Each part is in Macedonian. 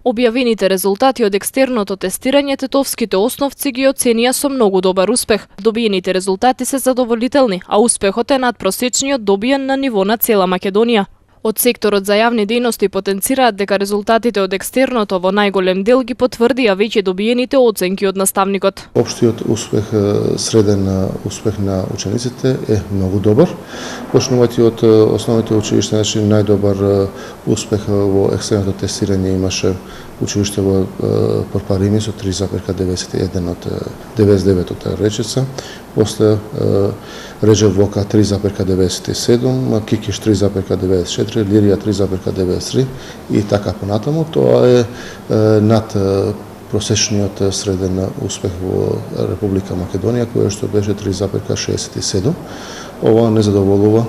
Објавените резултати од екстерното тестирање тетовските основци ги оценија со многу добар успех. Добиените резултати се задоволителни, а успехот е надпросечниот добиен на ниво на цела Македонија. Од секторот за јавни дејности потенцираат дека резултатите од екстерното во најголем дел ги потврдија веќе добиените оценки од наставникот. Општиот успех, среден успех на учениците е многу добар. Почнувајќи од основните училишта, значи најдобар успех во екстерното тестирање имаше училиште во Порпарими со 3,91 од 99 од Речица, после Реджев Вока 3,97, Кикиш 3,94, Лирија 3,93 и така понатаму. Тоа е над просечниот среден успех во Република Македонија, кој што беше 3,67. Ова не задоволува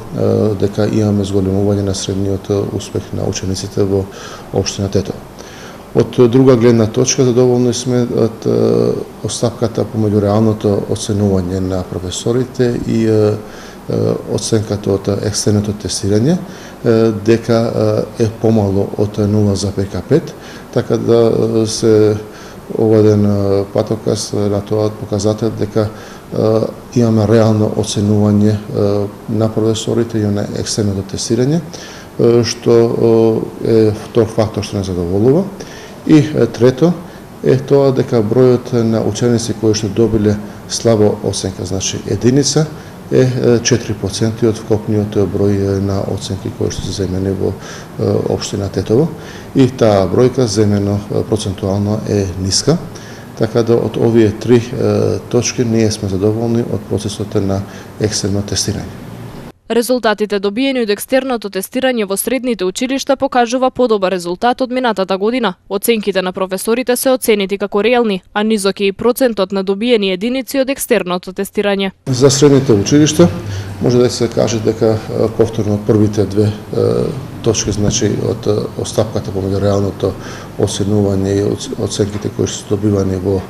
дека имаме зголемување на средниот успех на учениците во општина Тетово. Од друга гледна точка, задоволни сме од остапката помеѓу реалното оценување на професорите и оценката од екстерното тестирање, дека е помало од 0,5, така да се оваден патоказ на тоа показател дека имаме реално оценување на професорите и на екстерното тестирање, што е втор фактор што не задоволува. И трето е тоа дека бројот на ученици кои што добиле слаба оценка, значи единица, е 4% од вкупниот број на оценки кои што се земени во општина Тетово. И таа бројка земено процентуално е ниска. Така да од овие три точки ние сме задоволни од процесот на екстерно тестирање. Резултатите добиени од екстерното тестирање во средните училишта покажува подобар резултат од минатата година. Оценките на професорите се оценети како реални, а низок е и процентот на добиени единици од екстерното тестирање. За средните училишта може да се каже дека повторно првите две точки, значи од остапката помеѓу реалното оценување и оценките кои се добивани во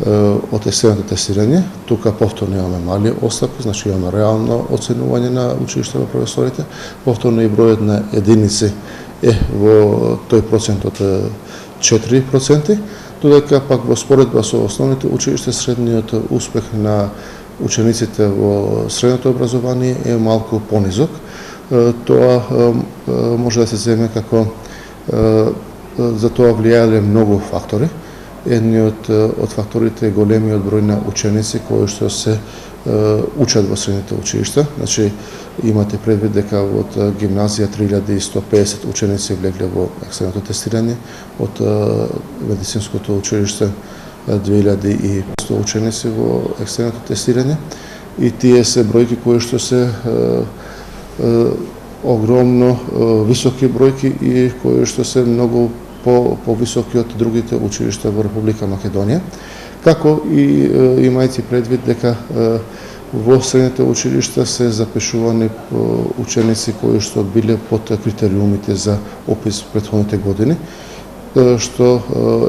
од екстерното тестирање, тука повторно имаме мали остапки, значи имаме реално оценување на училишта во професорите, повторно и бројот на единици е во тој процент од 4%, додека пак во споредба со основните училишта средниот успех на учениците во средното образование е малку понизок. Тоа може да се земе како за тоа влијаеле многу фактори. Едниот од факторите е големиот број на ученици кои што се учат во средните училишта. Значи, имате предвид дека од гимназија 3150 ученици влегле во екстерното тестирање, од медицинското училиште 2100 ученици во екстерното тестирање. И тие се бројки кои што се огромно високи бројки и кои што се многу повисоки од другите училишта во Република Македонија, како и имајќи предвид дека во средните училишта се запишувани ученици кои што биле под критериумите за опис претходните години, што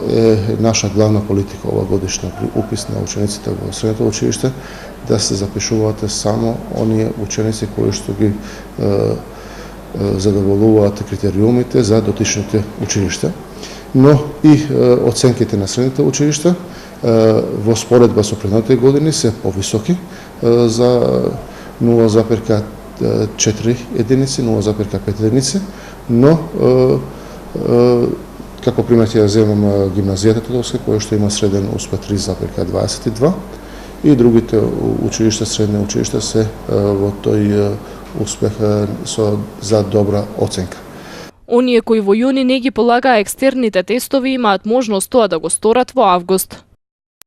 е наша главна политика ова годишна при упис на учениците во средното училиште, да се запишуваат само оние ученици кои што ги задоволуваат критериумите за дотичните училишта, но и оценките на средните училишта во споредба со предходните години се повисоки за 0,4 единици, 0,5 единици, но како пример ќе земам гимназијата Тетовска, која што има среден успех 3,22 и другите училишта, средни училишта се во тој успех за добра оценка. Оние кои во јуни не ги полагаа екстерните тестови имаат можност тоа да го сторат во август.